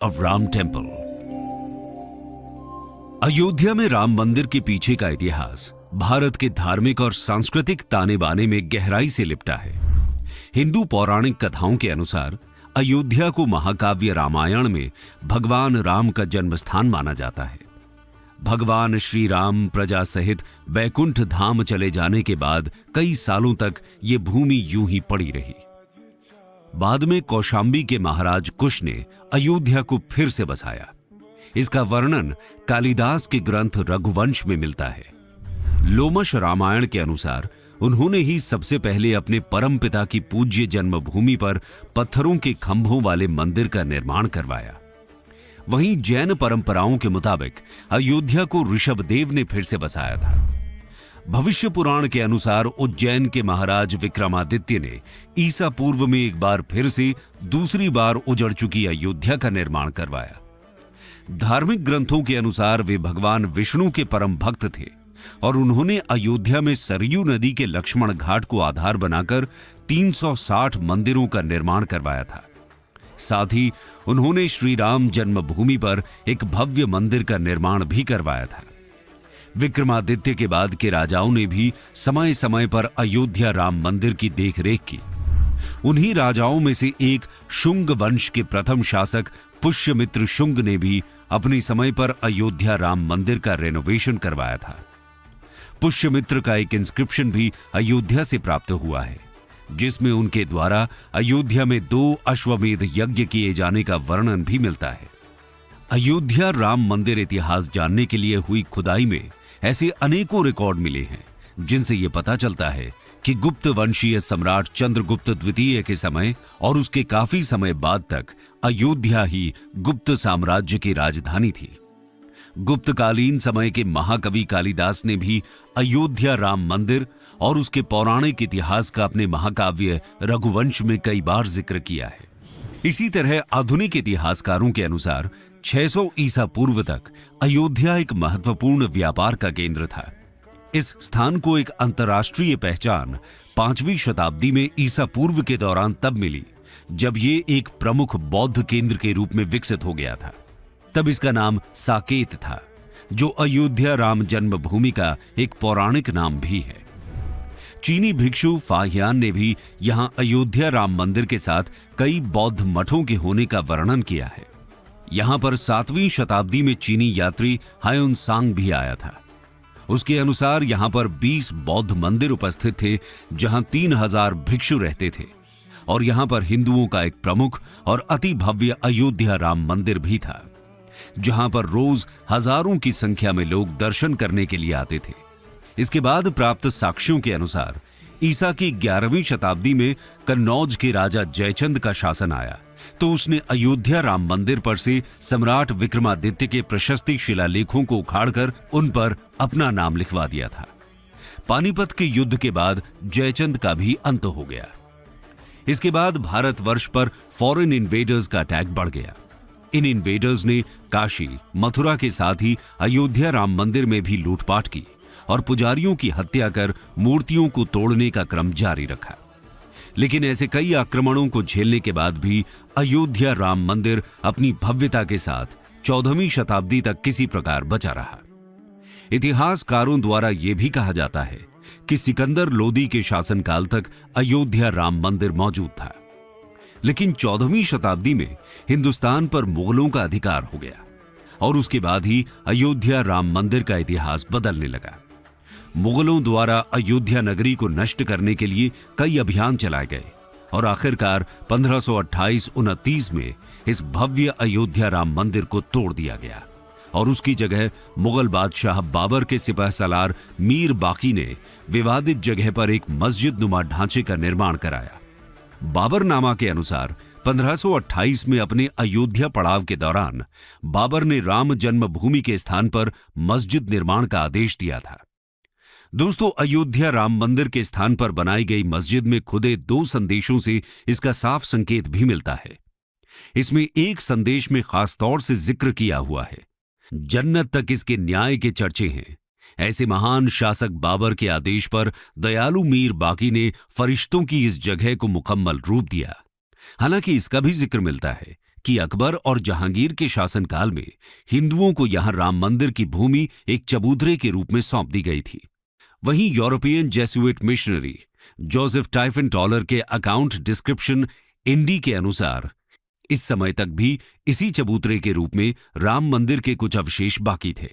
of Ram Temple। Ayodhya में राम मंदिर के पीछे का इतिहास भारत के धार्मिक और सांस्कृतिक ताने बाने में गहराई से लिपटा है। हिंदू पौराणिक कथाओं के अनुसार अयोध्या को महाकाव्य रामायण में भगवान राम का जन्म स्थान माना जाता है। भगवान श्री राम प्रजा सहित वैकुंठ धाम चले जाने के बाद कई सालों तक ये भूमि यूं ही पड़ी रही। बाद में कौशांबी के महाराज कुश ने अयोध्या को फिर से बसाया। इसका वर्णन कालिदास के ग्रंथ रघुवंश में मिलता है। लोमश रामायण के अनुसार उन्होंने ही सबसे पहले अपने परमपिता की पूज्य जन्मभूमि पर पत्थरों के खंभों वाले मंदिर का निर्माण करवाया। वहीं जैन परंपराओं के मुताबिक अयोध्या को ऋषभदेव ने फिर से बसाया था। भविष्य पुराण के अनुसार उज्जैन के महाराज विक्रमादित्य ने ईसा पूर्व में एक बार फिर से दूसरी बार उजड़ चुकी अयोध्या का निर्माण करवाया। धार्मिक ग्रंथों के अनुसार वे भगवान विष्णु के परम भक्त थे और उन्होंने अयोध्या में सरयू नदी के लक्ष्मण घाट को आधार बनाकर 360 मंदिरों का निर्माण करवाया था। साथ ही उन्होंने श्री राम जन्मभूमि पर एक भव्य मंदिर का निर्माण भी करवाया था। विक्रमादित्य के बाद के राजाओं ने भी समय समय पर अयोध्या राम मंदिर की देखरेख की। उन्हीं राजाओं में से एक शुंग वंश के प्रथम शासक पुष्यमित्र शुंग ने भी अपने समय पर अयोध्या राम मंदिर का रेनोवेशन करवाया था। पुष्यमित्र का एक इंस्क्रिप्शन भी अयोध्या से प्राप्त हुआ है, जिसमें उनके द्वारा अयोध्या में 2 अश्वमेध यज्ञ किए जाने का वर्णन भी मिलता है। अयोध्या राम मंदिर इतिहास जानने के लिए हुई खुदाई में ऐसे अनेकों रिकॉर्ड मिले हैं, जिनसे यह पता चलता है कि गुप्त वंशीय सम्राट चंद्रगुप्त द्वितीय के समय और उसके काफी समय बाद तक अयोध्या ही गुप्त साम्राज्य की राजधानी थी। गुप्तकालीन समय के महाकवि कालिदास ने भी अयोध्या राम मंदिर और उसके पौराणिक इतिहास का अपने महाकाव्य रघुवंश में कई बार जिक्र किया है। इसी तरह आधुनिक इतिहासकारों के अनुसार 600 ईसा पूर्व तक अयोध्या एक महत्वपूर्ण व्यापार का केंद्र था। इस स्थान को एक अंतर्राष्ट्रीय पहचान 5वीं शताब्दी में ईसा पूर्व के दौरान तब मिली, जब ये एक प्रमुख बौद्ध केंद्र के रूप में विकसित हो गया था। तब इसका नाम साकेत था, जो अयोध्या राम जन्मभूमि का एक पौराणिक नाम भी है। चीनी भिक्षु फाहियान ने भी यहां अयोध्या राम मंदिर के साथ कई बौद्ध मठों के होने का वर्णन किया है। यहां पर 7वीं शताब्दी में चीनी यात्री हायुन सांग भी आया था। उसके अनुसार यहां पर 20 बौद्ध मंदिर उपस्थित थे, जहां 3000 भिक्षु रहते थे, और यहां पर हिंदुओं का एक प्रमुख और अति भव्य अयोध्या राम मंदिर भी था, जहां पर रोज हजारों की संख्या में लोग दर्शन करने के लिए आते थे। इसके बाद प्राप्त साक्ष्यों के अनुसार ईसा की 11वीं शताब्दी में कन्नौज के राजा जयचंद का शासन आया, तो उसने अयोध्या राम मंदिर पर से सम्राट विक्रमादित्य के प्रशस्ति शिलालेखों को उखाड़कर उन पर अपना नाम लिखवा दिया था। पानीपत के युद्ध के बाद जयचंद का भी अंत हो गया। इसके बाद भारतवर्ष पर फॉरेन इन्वेडर्स का अटैक बढ़ गया। इन इन्वेडर्स ने काशी, मथुरा के साथ ही अयोध्या राम मंदिर में भी लूटपाट की और पुजारियों की हत्या कर मूर्तियों को तोड़ने का क्रम जारी रखा। लेकिन ऐसे कई आक्रमणों को झेलने के बाद भी अयोध्या राम मंदिर अपनी भव्यता के साथ 14वीं शताब्दी तक किसी प्रकार बचा रहा। इतिहासकारों द्वारा यह भी कहा जाता है कि सिकंदर लोदी के शासनकाल तक अयोध्या राम मंदिर मौजूद था। लेकिन 14वीं शताब्दी में हिंदुस्तान पर मुगलों का अधिकार हो गया और उसके बाद ही अयोध्या राम मंदिर का इतिहास बदलने लगा। मुगलों द्वारा अयोध्या नगरी को नष्ट करने के लिए कई अभियान चलाए गए और आखिरकार 1528-29 में इस भव्य अयोध्या राम मंदिर को तोड़ दिया गया और उसकी जगह मुगल बादशाह बाबर के सिपह सलार मीर बाकी ने विवादित जगह पर एक मस्जिद नुमा ढांचे का निर्माण कराया। बाबरनामा के अनुसार 1528 में अपने अयोध्या पड़ाव के दौरान बाबर ने राम जन्मभूमि के स्थान पर मस्जिद निर्माण का आदेश दिया था। दोस्तों, अयोध्या राम मंदिर के स्थान पर बनाई गई मस्जिद में खुदे 2 संदेशों से इसका साफ संकेत भी मिलता है। इसमें एक संदेश में खास तौर से जिक्र किया हुआ है, जन्नत तक इसके न्याय के चर्चे हैं। ऐसे महान शासक बाबर के आदेश पर दयालु मीर बाकी ने फरिश्तों की इस जगह को मुकम्मल रूप दिया। हालांकि इसका भी जिक्र मिलता है कि अकबर और जहांगीर के शासनकाल में हिंदुओं को यहां राम मंदिर की भूमि एक चबूतरे के रूप में सौंप दी गई थी। वहीं European Jesuit missionary Joseph Tieffenthaler के अकाउंट डिस्क्रिप्शन इंडी के अनुसार इस समय तक भी इसी चबूतरे के रूप में राम मंदिर के कुछ अवशेष बाकी थे।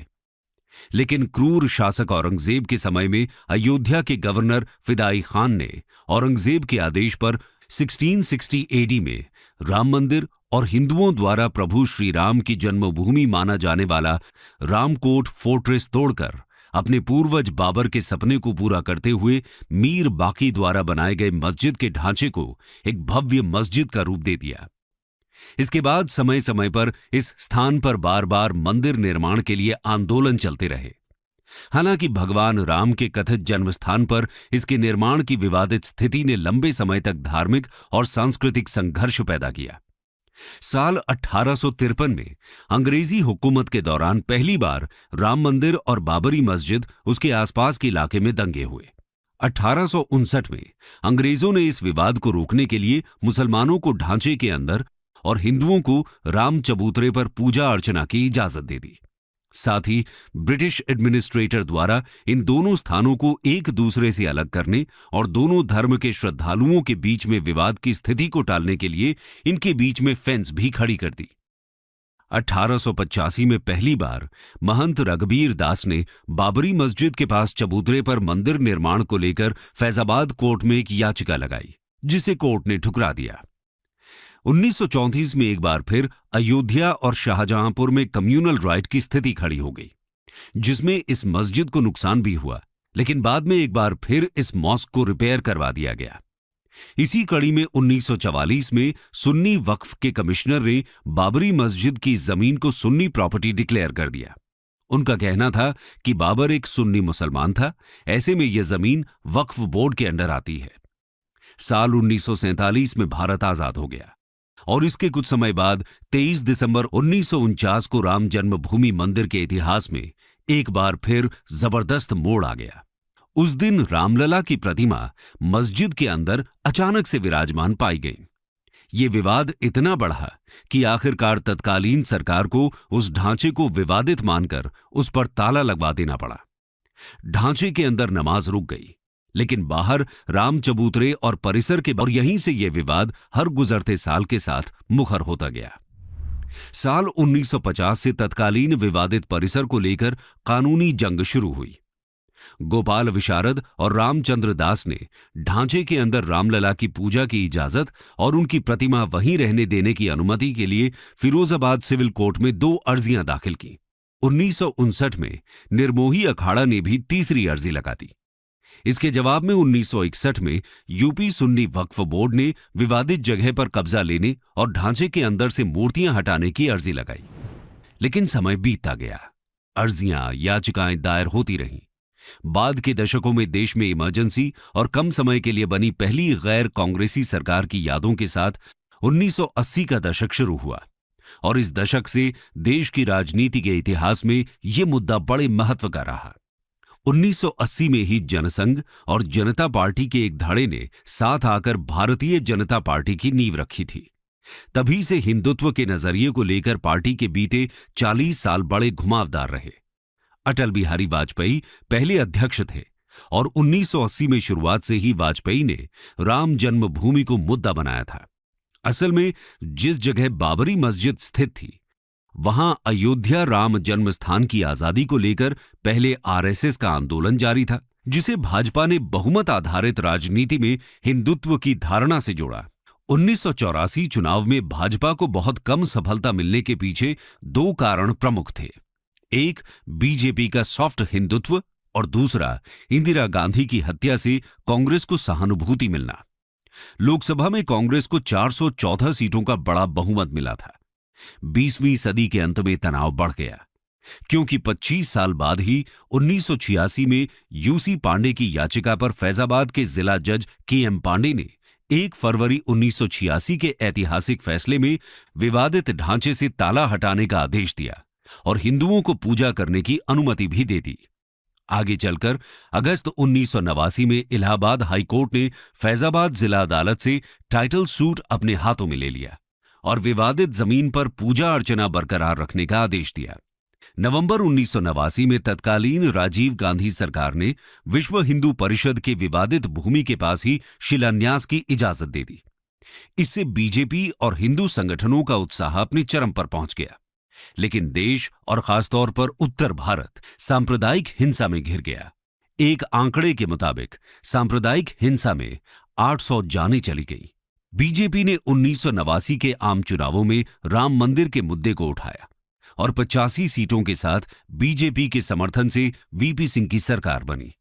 लेकिन क्रूर शासक औरंगजेब के समय में अयोध्या के गवर्नर फिदाई खान ने औरंगजेब के आदेश पर 1660 एडी में राम मंदिर और हिंदुओं द्वारा प्रभु श्री राम की जन्मभूमि माना जाने वाला रामकोट फोर्ट्रेस तोड़कर अपने पूर्वज बाबर के सपने को पूरा करते हुए मीर बाकी द्वारा बनाए गए मस्जिद के ढांचे को एक भव्य मस्जिद का रूप दे दिया। इसके बाद समय समय पर इस स्थान पर बार बार मंदिर निर्माण के लिए आंदोलन चलते रहे। हालांकि भगवान राम के कथित जन्म स्थान पर इसके निर्माण की विवादित स्थिति ने लंबे समय तक धार्मिक और सांस्कृतिक संघर्ष पैदा किया। साल 1853 में अंग्रेजी हुकूमत के दौरान पहली बार राम मंदिर और बाबरी मस्जिद उसके आसपास के इलाके में दंगे हुए। 1859 में अंग्रेजों ने इस विवाद को रोकने के लिए मुसलमानों को ढांचे के अंदर और हिंदुओं को राम चबूतरे पर पूजा अर्चना की इजाजत दे दी। साथ ही ब्रिटिश एडमिनिस्ट्रेटर द्वारा इन दोनों स्थानों को एक दूसरे से अलग करने और दोनों धर्म के श्रद्धालुओं के बीच में विवाद की स्थिति को टालने के लिए इनके बीच में फेंस भी खड़ी कर दी। 1885 में पहली बार महंत रघबीर दास ने बाबरी मस्जिद के पास चबूतरे पर मंदिर निर्माण को लेकर फैजाबाद कोर्ट में एक याचिका लगाई, जिसे कोर्ट ने ठुकरा दिया। 1934 में एक बार फिर अयोध्या और शाहजहांपुर में कम्युनल राइट की स्थिति खड़ी हो गई, जिसमें इस मस्जिद को नुकसान भी हुआ, लेकिन बाद में एक बार फिर इस मॉस्क को रिपेयर करवा दिया गया। इसी कड़ी में 1944 में सुन्नी वक्फ के कमिश्नर ने बाबरी मस्जिद की जमीन को सुन्नी प्रॉपर्टी डिक्लेयर कर दिया। उनका कहना था कि बाबर एक सुन्नी मुसलमान था, ऐसे में यह जमीन वक्फ बोर्ड के अंडर आती है। साल 1947 में भारत आजाद हो गया और इसके कुछ समय बाद 23 दिसंबर 1949 को राम जन्मभूमि मंदिर के इतिहास में एक बार फिर जबरदस्त मोड़ आ गया। उस दिन रामलला की प्रतिमा मस्जिद के अंदर अचानक से विराजमान पाई गई। ये विवाद इतना बढ़ा कि आखिरकार तत्कालीन सरकार को उस ढांचे को विवादित मानकर उस पर ताला लगवा देना पड़ा। ढांचे के अंदर नमाज रुक गई, लेकिन बाहर राम चबूतरे और परिसर के और यहीं से यह विवाद हर गुजरते साल के साथ मुखर होता गया। साल 1950 से तत्कालीन विवादित परिसर को लेकर कानूनी जंग शुरू हुई। गोपाल विशारद और रामचंद्र दास ने ढांचे के अंदर रामलला की पूजा की इजाजत और उनकी प्रतिमा वहीं रहने देने की अनुमति के लिए फिरोजाबाद सिविल कोर्ट में 2 अर्जियां दाखिल की। 1959 में निर्मोही अखाड़ा ने भी तीसरी अर्जी लगा दी। इसके जवाब में 1961 में यूपी सुन्नी वक्फ बोर्ड ने विवादित जगह पर कब्जा लेने और ढांचे के अंदर से मूर्तियां हटाने की अर्जी लगाई। लेकिन समय बीतता गया, अर्जियां याचिकाएं दायर होती रहीं। बाद के दशकों में देश में इमरजेंसी और कम समय के लिए बनी पहली गैर कांग्रेसी सरकार की यादों के साथ 1980 का दशक शुरू हुआ और इस दशक से देश की राजनीति के इतिहास में यह मुद्दा बड़े महत्व का रहा। 1980 में ही जनसंघ और जनता पार्टी के एक धड़े ने साथ आकर भारतीय जनता पार्टी की नींव रखी थी। तभी से हिंदुत्व के नजरिए को लेकर पार्टी के बीते 40 साल बड़े घुमावदार रहे। अटल बिहारी वाजपेयी पहले अध्यक्ष थे और 1980 में शुरुआत से ही वाजपेयी ने राम जन्मभूमि को मुद्दा बनाया था। असल में जिस जगह बाबरी मस्जिद स्थित थी, वहां अयोध्या राम जन्म स्थान की आजादी को लेकर पहले आरएसएस का आंदोलन जारी था, जिसे भाजपा ने बहुमत आधारित राजनीति में हिंदुत्व की धारणा से जोड़ा। 1984 चुनाव में भाजपा को बहुत कम सफलता मिलने के पीछे 2 कारण प्रमुख थे। एक, बीजेपी का सॉफ्ट हिंदुत्व और दूसरा, इंदिरा गांधी की हत्या से कांग्रेस को सहानुभूति मिलना। लोकसभा में कांग्रेस को 414 सीटों का बड़ा बहुमत मिला था। 20वीं सदी के अंत में तनाव बढ़ गया, क्योंकि 25 साल बाद ही 1986 में यूसी पांडे की याचिका पर फैजाबाद के जिला जज केएम पांडे ने 1 फरवरी 1986 के ऐतिहासिक फैसले में विवादित ढांचे से ताला हटाने का आदेश दिया और हिंदुओं को पूजा करने की अनुमति भी दे दी। आगे चलकर अगस्त 1989 में इलाहाबाद हाईकोर्ट ने फैजाबाद जिला अदालत से टाइटल सूट अपने हाथों में ले लिया और विवादित जमीन पर पूजा अर्चना बरकरार रखने का आदेश दिया। नवंबर 1989 में तत्कालीन राजीव गांधी सरकार ने विश्व हिंदू परिषद के विवादित भूमि के पास ही शिलान्यास की इजाजत दे दी। इससे बीजेपी और हिंदू संगठनों का उत्साह अपने चरम पर पहुंच गया, लेकिन देश और खासतौर पर उत्तर भारत सांप्रदायिक हिंसा में घिर गया। एक आंकड़े के मुताबिक सांप्रदायिक हिंसा में 800 जानें चली गई। बीजेपी ने 1989 के आम चुनावों में राम मंदिर के मुद्दे को उठाया और 85 सीटों के साथ बीजेपी के समर्थन से वीपी सिंह की सरकार बनी।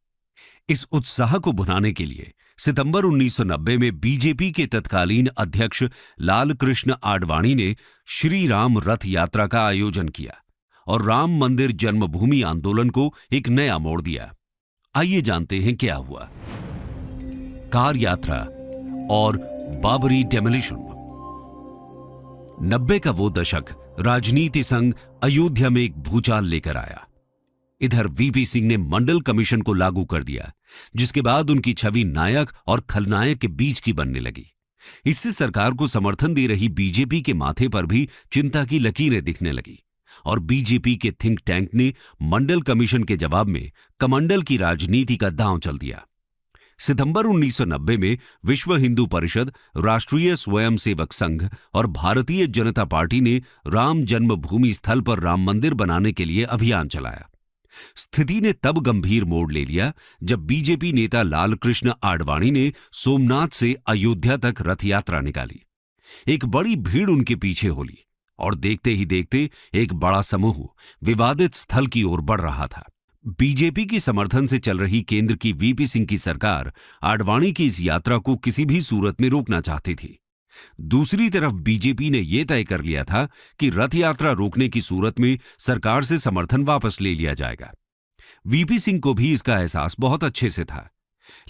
इस उत्साह को भुनाने के लिए सितंबर 1990 में बीजेपी के तत्कालीन अध्यक्ष लाल कृष्ण आडवाणी ने श्री राम रथ यात्रा का आयोजन किया और राम मंदिर जन्मभूमि आंदोलन को एक नया मोड़ दिया। आइए जानते हैं क्या हुआ। कार यात्रा और बाबरी डेमोलिशन। 90 का वो दशक राजनीति संग अयोध्या में एक भूचाल लेकर आया। इधर वीपी सिंह ने मंडल कमीशन को लागू कर दिया, जिसके बाद उनकी छवि नायक और खलनायक के बीच की बनने लगी। इससे सरकार को समर्थन दे रही बीजेपी के माथे पर भी चिंता की लकीरें दिखने लगी और बीजेपी के थिंक टैंक ने मंडल कमीशन के जवाब में कमंडल की राजनीति का दांव चल दिया। सितंबर 1990 में विश्व हिंदू परिषद, राष्ट्रीय स्वयंसेवक संघ और भारतीय जनता पार्टी ने राम जन्मभूमि स्थल पर राम मंदिर बनाने के लिए अभियान चलाया। स्थिति ने तब गंभीर मोड़ ले लिया जब बीजेपी नेता लालकृष्ण आडवाणी ने सोमनाथ से अयोध्या तक रथ यात्रा निकाली। एक बड़ी भीड़ उनके पीछे होली और देखते ही देखते एक बड़ा समूह विवादित स्थल की ओर बढ़ रहा था। बीजेपी की समर्थन से चल रही केंद्र की वीपी सिंह की सरकार आडवाणी की इस यात्रा को किसी भी सूरत में रोकना चाहती थी। दूसरी तरफ बीजेपी ने यह तय कर लिया था कि रथ यात्रा रोकने की सूरत में सरकार से समर्थन वापस ले लिया जाएगा। वीपी सिंह को भी इसका एहसास बहुत अच्छे से था,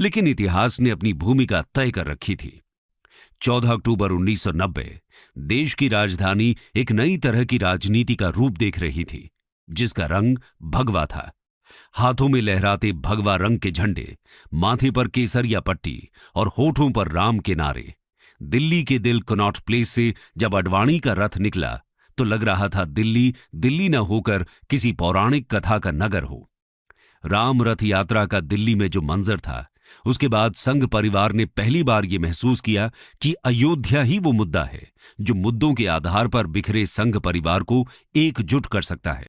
लेकिन इतिहास ने अपनी भूमिका तय कर रखी थी। 14 अक्टूबर 1990 देश की राजधानी एक नई तरह की राजनीति का रूप देख रही थी, जिसका रंग भगवा था। हाथों में लहराते भगवा रंग के झंडे, माथे पर केसरिया पट्टी और होठों पर राम के नारे। दिल्ली के दिल कनॉट प्लेस से जब आडवाणी का रथ निकला तो लग रहा था दिल्ली दिल्ली न होकर किसी पौराणिक कथा का नगर हो। राम रथ यात्रा का दिल्ली में जो मंजर था, उसके बाद संघ परिवार ने पहली बार यह महसूस किया कि अयोध्या ही वो मुद्दा है जो मुद्दों के आधार पर बिखरे संघ परिवार को एकजुट कर सकता है।